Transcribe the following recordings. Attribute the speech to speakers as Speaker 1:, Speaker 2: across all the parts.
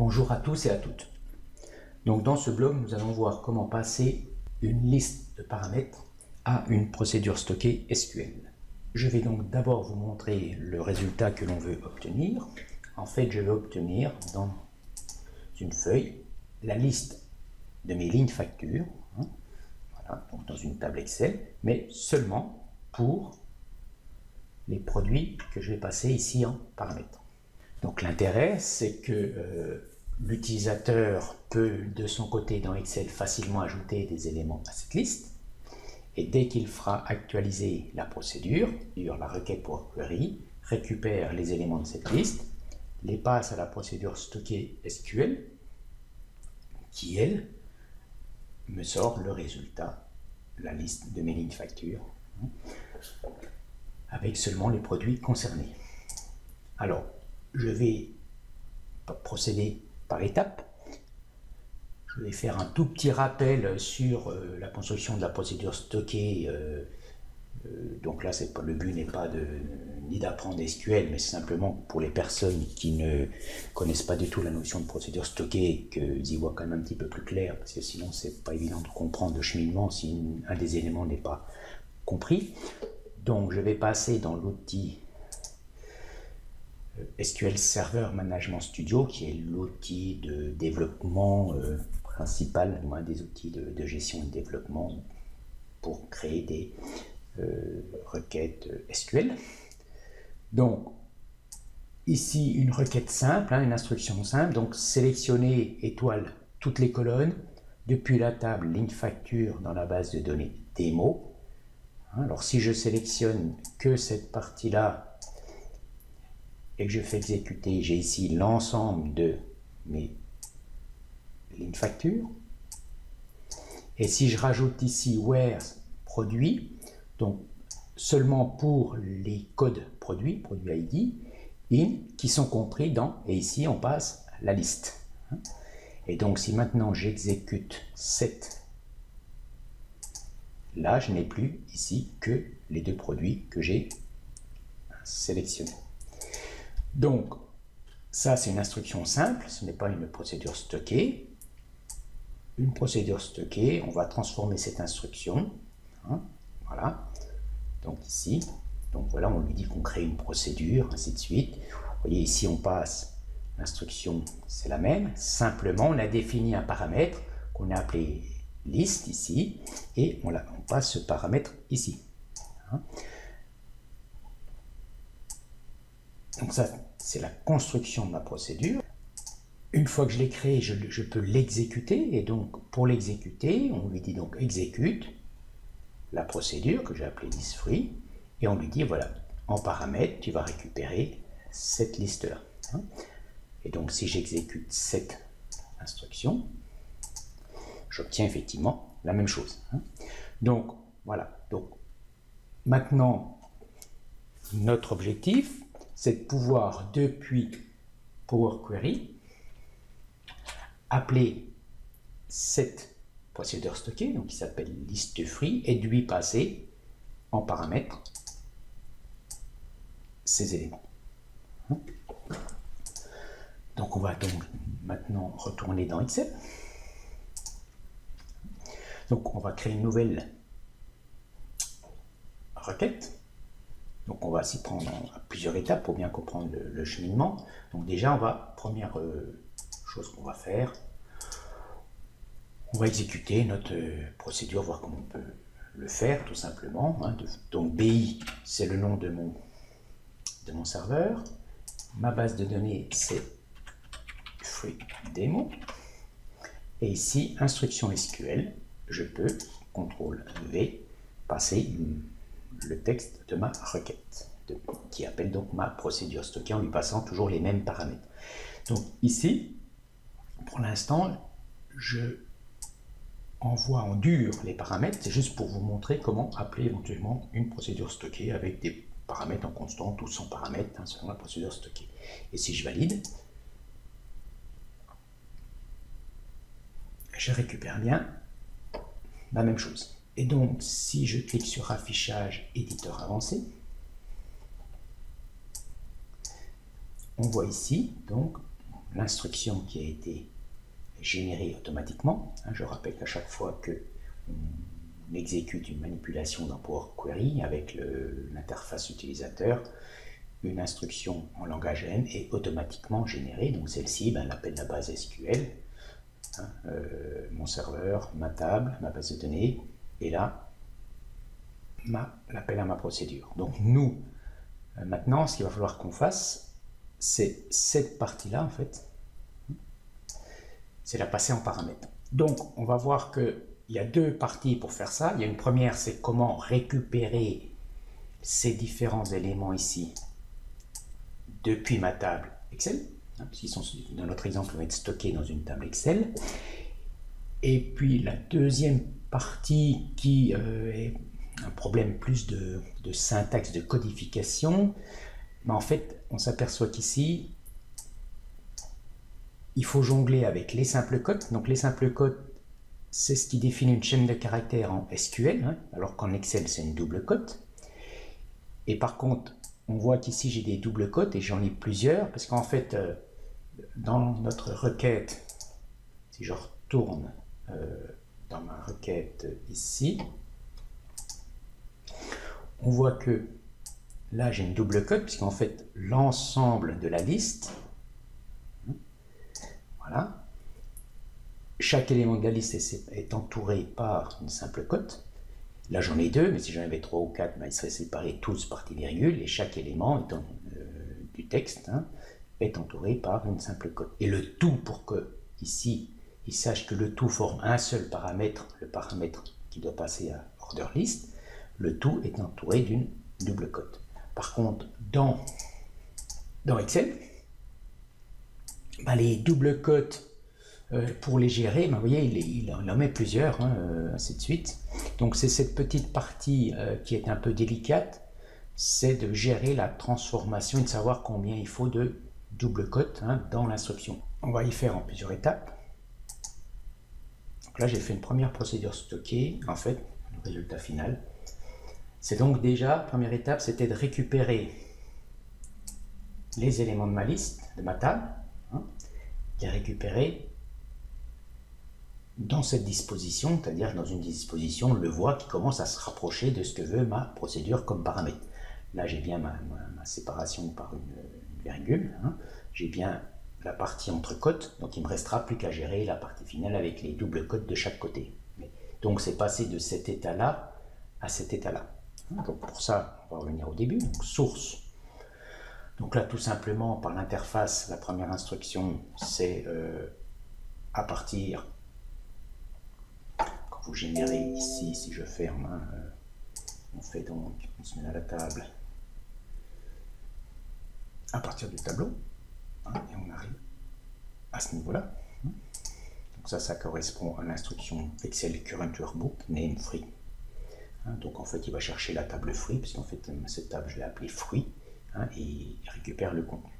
Speaker 1: Bonjour à tous et à toutes. Donc dans ce blog, nous allons voir comment passer une liste de paramètres à une procédure stockée SQL. Je vais donc d'abord vous montrer le résultat que l'on veut obtenir. En fait, je vais obtenir dans une feuille la liste de mes lignes factures, voilà, donc dans une table Excel, mais seulement pour les produits que je vais passer ici en paramètres. Donc l'intérêt, c'est que l'utilisateur peut de son côté dans Excel facilement ajouter des éléments à cette liste, et dès qu'il fera actualiser la procédure, la requête pour query, récupère les éléments de cette liste, les passe à la procédure stockée SQL, qui elle me sort le résultat, la liste de mes lignes factures, avec seulement les produits concernés. Alors, je vais procéder par étapes. Je vais faire un tout petit rappel sur la construction de la procédure stockée. Donc là, le but n'est pas ni d'apprendre SQL, mais c'est simplement pour les personnes qui ne connaissent pas du tout la notion de procédure stockée, qu'ils y voient quand même un petit peu plus clair, parce que sinon, c'est pas évident de comprendre le cheminement si un des éléments n'est pas compris. Donc, je vais passer dans l'outil SQL Server Management Studio, qui est l'outil de développement principal, des outils de gestion et de développement pour créer des requêtes SQL. Donc, ici, une requête simple, une instruction simple. Donc, sélectionner étoile toutes les colonnes depuis la table ligne facture dans la base de données démo. Alors, si je sélectionne que cette partie-là, et que je fais exécuter, j'ai ici l'ensemble de mes lignes facture. Et si je rajoute ici where produit, donc seulement pour les codes produit ID, in, qui sont compris dans, et ici on passe la liste. Et donc si maintenant j'exécute cette, là je n'ai plus ici que les deux produits que j'ai sélectionnés. Donc, ça c'est une instruction simple, ce n'est pas une procédure stockée. Une procédure stockée, on va transformer cette instruction. Voilà. Donc ici, donc voilà, on lui dit qu'on crée une procédure, ainsi de suite. Vous voyez ici, on passe, l'instruction c'est la même. Simplement, on a défini un paramètre qu'on a appelé liste ici, et on passe ce paramètre ici. Donc ça, c'est la construction de ma procédure. Une fois que je l'ai créée, je peux l'exécuter. Et donc, pour l'exécuter, on lui dit donc exécute la procédure que j'ai appelée listFree. Et on lui dit, voilà, en paramètre, tu vas récupérer cette liste-là. Et donc, si j'exécute cette instruction, j'obtiens effectivement la même chose. Donc, voilà. Donc, maintenant, notre objectif, c'est de pouvoir, depuis Power Query, appeler cette procédure stockée, donc qui s'appelle listFree, et de lui passer en paramètre ces éléments. Donc on va donc maintenant retourner dans Excel. Donc on va créer une nouvelle requête. Donc on va s'y prendre à plusieurs étapes pour bien comprendre le cheminement. Donc déjà, première chose qu'on va faire, on va exécuter notre procédure, voir comment on peut le faire tout simplement. Donc BI, c'est le nom de mon serveur. Ma base de données, c'est free demo. Et ici, instruction SQL, je peux, CTRL V, passer le texte de ma requête, qui appelle donc ma procédure stockée en lui passant toujours les mêmes paramètres. Donc ici, pour l'instant, je envoie en dur les paramètres, c'est juste pour vous montrer comment appeler éventuellement une procédure stockée avec des paramètres en constant ou sans paramètres, selon la procédure stockée. Et si je valide, je récupère bien la même chose. Et donc, si je clique sur affichage éditeur avancé, on voit ici, donc, l'instruction qui a été générée automatiquement. Je rappelle qu'à chaque fois que on exécute une manipulation dans Power Query avec l'interface utilisateur, une instruction en langage N est automatiquement générée. Donc celle-ci, elle appelle la base SQL, mon serveur, ma table, ma base de données, et là, l'appel à ma procédure. Donc nous, maintenant, ce qu'il va falloir qu'on fasse, c'est cette partie-là, en fait, c'est la passer en paramètres. Donc, on va voir qu'il y a deux parties pour faire ça. Il y a une première, c'est comment récupérer ces différents éléments ici depuis ma table Excel, parce qu'ils sont, dans notre exemple, vont être stockés dans une table Excel. Et puis, la deuxième partie qui est un problème plus de syntaxe, de codification, mais en fait, on s'aperçoit qu'ici, il faut jongler avec les simples cotes. Donc les simples cotes, c'est ce qui définit une chaîne de caractères en SQL, alors qu'en Excel, c'est une double cote. Et par contre, on voit qu'ici, j'ai des doubles cotes et j'en ai plusieurs, parce qu'en fait, dans notre requête, si je retourne dans ma requête ici, on voit que là, j'ai une double cote, puisqu'en fait, l'ensemble de la liste, voilà, chaque élément de la liste est entouré par une simple cote. Là, j'en ai deux, mais si j'en avais 3 ou 4, ils seraient séparés tous par des virgules, et chaque élément du texte est entouré par une simple cote. Et le tout, pour que, ici, il sache que le tout forme un seul paramètre, le paramètre qui doit passer à order list, le tout est entouré d'une double cote. Par contre, dans Excel, les doubles cotes, pour les gérer, vous voyez, il en met plusieurs, ainsi de suite. Donc c'est cette petite partie qui est un peu délicate, c'est de gérer la transformation et de savoir combien il faut de double cotes dans l'instruction. On va y faire en plusieurs étapes. Donc là, j'ai fait une première procédure stockée, en fait, le résultat final. C'est donc déjà, première étape, c'était de récupérer les éléments de ma liste, de ma table, les récupérer dans cette disposition, c'est-à-dire dans une disposition, on le voit, qui commence à se rapprocher de ce que veut ma procédure comme paramètre. Là, j'ai bien ma séparation par une virgule, j'ai bien la partie entre cotes, donc il ne me restera plus qu'à gérer la partie finale avec les doubles cotes de chaque côté. Donc c'est passé de cet état-là à cet état-là. Donc pour ça, on va revenir au début, donc source. Donc là, tout simplement, par l'interface, la première instruction, c'est à partir, quand vous générez ici, si je ferme, on fait donc, on se met à la table, à partir du tableau, et on arrive à ce niveau-là. Donc ça correspond à l'instruction Excel Current Workbook, name free. Donc en fait, il va chercher la table fruit, puisqu'en fait, cette table, je l'ai appelée fruit, et il récupère le contenu.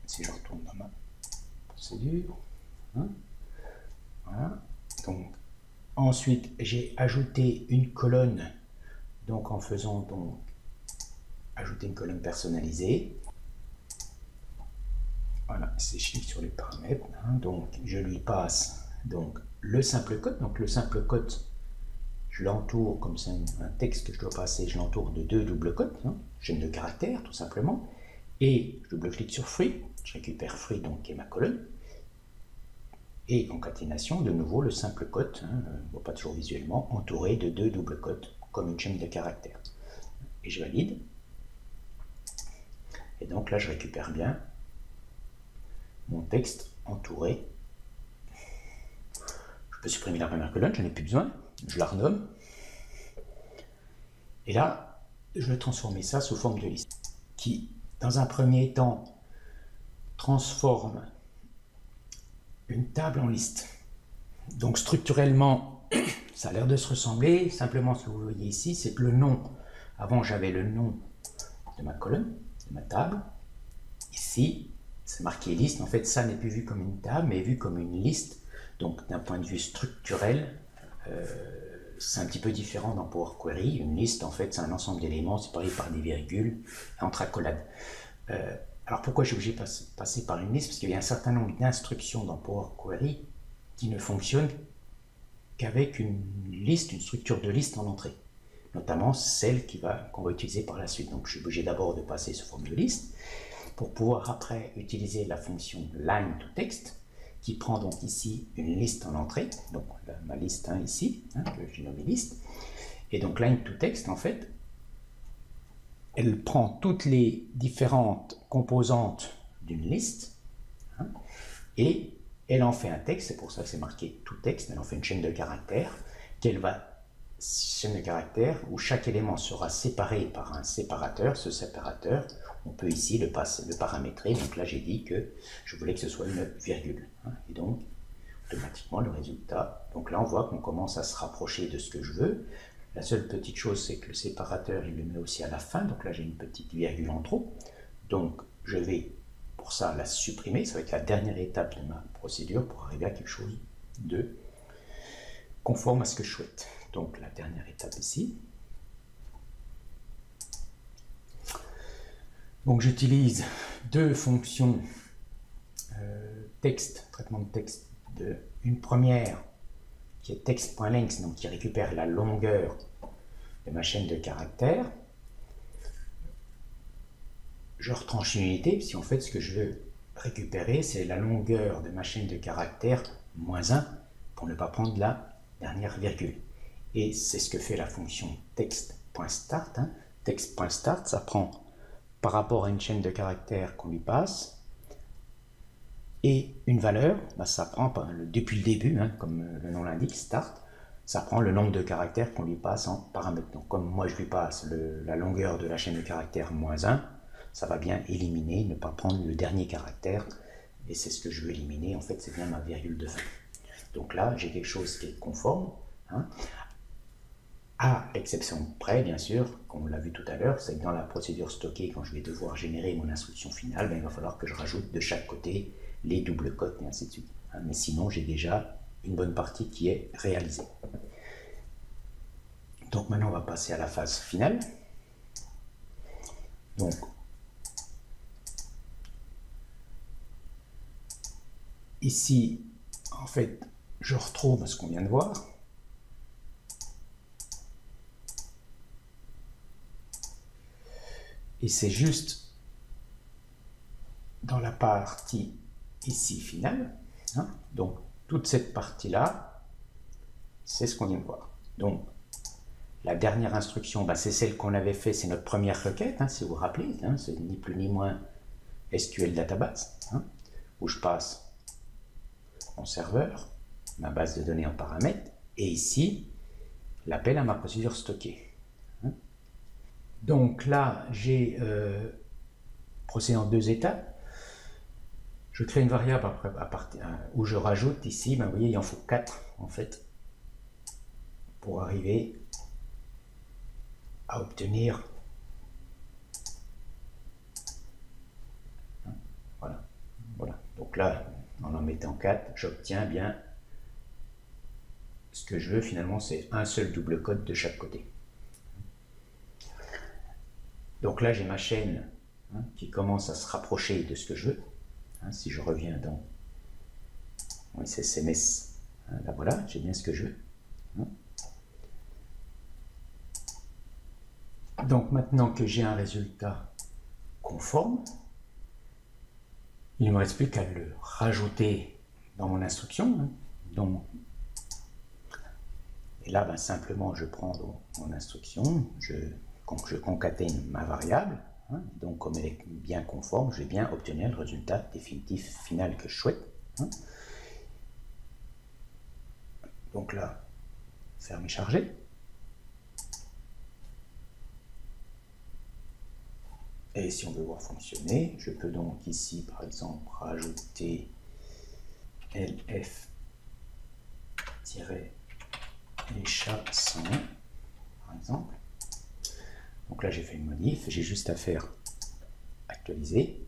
Speaker 1: Si je retourne dans ma procédure, voilà. Donc ensuite, j'ai ajouté une colonne, donc en faisant donc ajouter une colonne personnalisée. Voilà, c'est je clique sur les paramètres, donc je lui passe donc le simple code. Donc le simple code, je l'entoure, comme c'est un texte que je dois passer, je l'entoure de deux doubles cotes, chaîne de caractères tout simplement, et je double-clique sur free, je récupère free, donc qui est ma colonne, et concaténation, de nouveau le simple code, on ne voit pas toujours visuellement, entouré de deux doubles cotes, comme une chaîne de caractères. Et je valide, et donc là je récupère bien mon texte entouré. Je peux supprimer la première colonne, je n'en ai plus besoin, je la renomme, et là je vais transformer ça sous forme de liste, qui dans un premier temps transforme une table en liste. Donc structurellement ça a l'air de se ressembler, simplement ce que vous voyez ici, c'est que le nom, avant j'avais le nom de ma colonne, de ma table, ici c'est marqué liste, en fait ça n'est plus vu comme une table mais vu comme une liste. Donc d'un point de vue structurel, c'est un petit peu différent dans Power Query. Une liste, en fait, c'est un ensemble d'éléments séparés par des virgules entre accolades. Alors pourquoi je suis obligé de passer par une liste? Parce qu'il y a un certain nombre d'instructions dans Power Query qui ne fonctionnent qu'avec une liste, une structure de liste en entrée, notamment celle qu'on va utiliser par la suite. Donc je suis obligé d'abord de passer sous forme de liste pour pouvoir après utiliser la fonction line to text qui prend donc ici une liste en entrée, donc ma liste ici, que j'ai nommé liste, et donc line to text en fait elle prend toutes les différentes composantes d'une liste et elle en fait un texte, c'est pour ça que c'est marqué tout texte, elle en fait une chaîne de caractères chaîne de caractères où chaque élément sera séparé par un séparateur. Ce séparateur, on peut ici le paramétrer, donc là j'ai dit que je voulais que ce soit une virgule, et donc automatiquement le résultat, donc là on voit qu'on commence à se rapprocher de ce que je veux. La seule petite chose, c'est que le séparateur, il le met aussi à la fin. Donc là, j'ai une petite virgule en trop. Donc, je vais, pour ça, la supprimer. Ça va être la dernière étape de ma procédure pour arriver à quelque chose de conforme à ce que je souhaite. Donc, la dernière étape ici. Donc, j'utilise deux fonctions texte, traitement de texte. Une première qui est text.length, donc qui récupère la longueur de ma chaîne de caractères. Je retranche une unité, si en fait ce que je veux récupérer, c'est la longueur de ma chaîne de caractères moins 1, pour ne pas prendre la dernière virgule. Et c'est ce que fait la fonction text.start. Text.start, ça prend par rapport à une chaîne de caractères qu'on lui passe, et une valeur, ça prend depuis le début, comme le nom l'indique, start, ça prend le nombre de caractères qu'on lui passe en paramètre. Donc comme moi je lui passe la longueur de la chaîne de caractères moins 1, ça va bien éliminer, ne pas prendre le dernier caractère, et c'est ce que je veux éliminer, en fait c'est bien ma virgule de fin. Donc là j'ai quelque chose qui est conforme, à l'exception près bien sûr, comme on l'a vu tout à l'heure, c'est que dans la procédure stockée, quand je vais devoir générer mon instruction finale, il va falloir que je rajoute de chaque côté les doubles cotes et ainsi de suite. Mais sinon, j'ai déjà une bonne partie qui est réalisée. Donc maintenant, on va passer à la phase finale. Donc, ici, en fait, je retrouve ce qu'on vient de voir. Et c'est juste dans la partie ici finale, donc toute cette partie-là, c'est ce qu'on vient de voir. Donc, la dernière instruction, c'est celle qu'on avait fait, c'est notre première requête, si vous vous rappelez, c'est ni plus ni moins SQL Database, où je passe mon serveur, ma base de données en paramètres, et ici, l'appel à ma procédure stockée. Donc là, j'ai procédé en deux étapes. Je crée une variable où je rajoute ici, vous voyez, il en faut 4 en fait, pour arriver à obtenir, voilà. Donc là, en mettant 4, j'obtiens bien ce que je veux. Finalement, c'est un seul double code de chaque côté. Donc là, j'ai ma chaîne qui commence à se rapprocher de ce que je veux. Si je reviens dans SMS, là voilà, j'ai bien ce que je veux. Donc maintenant que j'ai un résultat conforme, il ne me reste plus qu'à le rajouter dans mon instruction. Et là, simplement, je prends mon instruction, je concatène ma variable. Donc comme elle est bien conforme, je vais bien obtenir le résultat définitif final que je souhaite. Donc là, fermer charger. Et si on veut voir fonctionner, je peux donc ici par exemple rajouter lf-echa101 par exemple. Donc là j'ai fait une modif, j'ai juste à faire actualiser.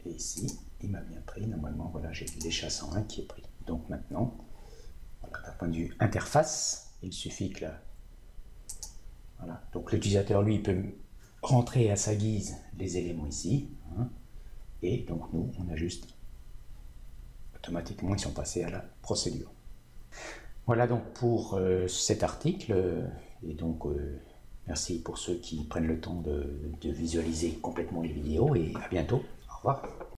Speaker 1: Et ici, il m'a bien pris. Normalement, voilà, j'ai l'echa101 qui est pris. Donc maintenant, voilà, d'un point de vue interface, il suffit que là, voilà. Donc l'utilisateur, lui, peut rentrer à sa guise les éléments ici, hein, et donc nous, on ajuste automatiquement, ils sont passés à la procédure. Voilà donc pour cet article, et donc merci pour ceux qui prennent le temps de visualiser complètement les vidéos, et à bientôt, au revoir.